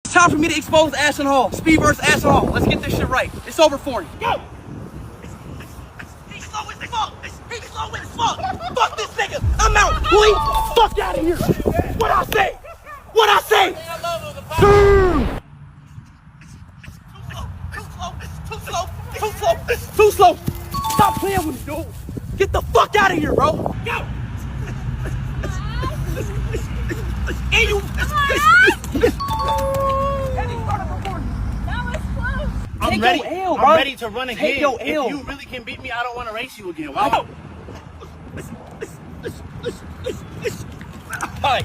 It's time for me to expose Ashton Hall. Speed versus Ashton Hall. Let's get this shit right. It's over for him. Go! He's slow as fuck. He's slow as fuck. Fuck this nigga. I'm out. Please. Fuck out of here. What I say? What I say? Too slow. Stop playing with me, dude. Get the fuck out of here, bro. Go. And you. I'm ready. L, I'm ready to run again. Take your L. If you really can beat me, I don't want to race you again. Wow. Bye.